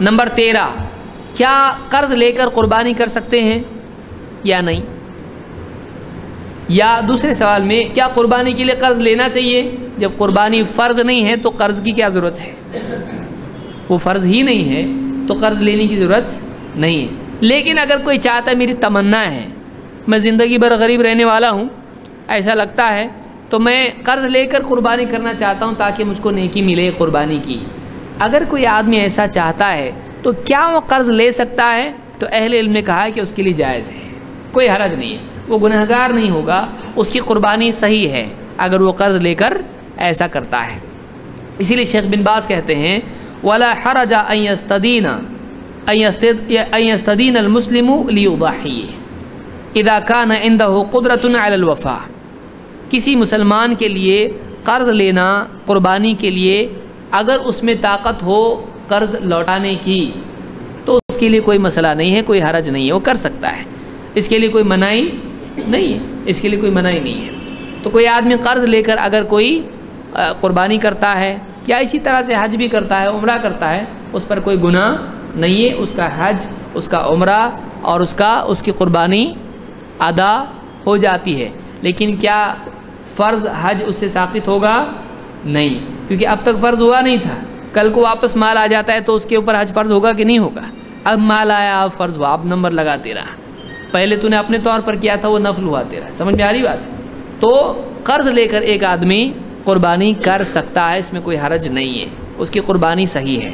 Number 13، کیا قرض لے کر قربانی کر سکتے ہیں یا نہیں؟ یا دوسرے سوال میں، کیا قربانی کے لیے قرض لینا چاہیے؟ جب قربانی فرض نہیں ہے تو قرض کی کیا ضرورت ہے؟ وہ فرض ہی نہیں ہے تو قرض لینے کی ضرورت نہیں ہے۔ لیکن اگر کوئی چاہتا ہے میری تمنا ہے، میں زندگی بھر غریب رہنے والا ہوں، ایسا لگتا ہے تو میں قرض لے کر قربانی کرنا چاہتا ہوں تاکہ مجھ کو نیکی ملے قربانی کی، اگر کوئی آدمی ایسا چاہتا ہے تو کیا وہ قرض لے سکتا ہے؟ تو اہل علم نے کہا ہے کہ اس کے لیے جائز ہے، کوئی حرج نہیں ہے، وہ گنہگار نہیں ہوگا، اس کی قربانی صحیح ہے اگر وہ قرض لے کر ایسا کرتا ہے۔ اسی لیے شیخ بن باز کہتے ہیں وَلَا حَرَجَ أَن يَسْتَدِينَ الْمُسْلِمُ لِيُضَحِّيَ إِذَا كَانَ عِنْدَهُ قُدْرَةٌ عَلَى الْوَفَاءِ۔ کسی مسلمان کے لیے قرض لینا قربانی کے لیے اگر اس میں طاقت ہو قرض لوٹانے کی تو اس کے لیے کوئی مسئلہ نہیں ہے، کوئی حرج نہیں ہے، وہ کر سکتا ہے، اس کے لیے کوئی منائی نہیں ہے، اس کے لیے کوئی منائی نہیں ہے۔ تو کوئی آدمی قرض لے کر اگر کوئی قربانی کرتا ہے یا اسی طرح سے حج بھی کرتا ہے، عمرہ کرتا ہے، اس پر کوئی گناہ نہیں ہے، اس کا حج، اس کا عمرہ اور اس کی قربانی ادا ہو جاتی ہے۔ لیکن کیا فرض حج اس سے ساقط ہوگا؟ نہیں، کیونکہ اب تک فرض ہوا نہیں تھا، کل کو واپس مال آ جاتا ہے تو اس کے اوپر حج فرض ہوگا کہ نہیں ہوگا؟ اب مال آیا، اب فرض ہوا، اب نمبر لگاتے رہا، پہلے تو نے اپنے طور پر کیا تھا وہ نفل ہوا تیرا، سمجھ میں آ رہی بات؟ تو قرض لے کر ایک آدمی قربانی کر سکتا ہے، اس میں کوئی حرج نہیں ہے، اس کی قربانی صحیح ہے۔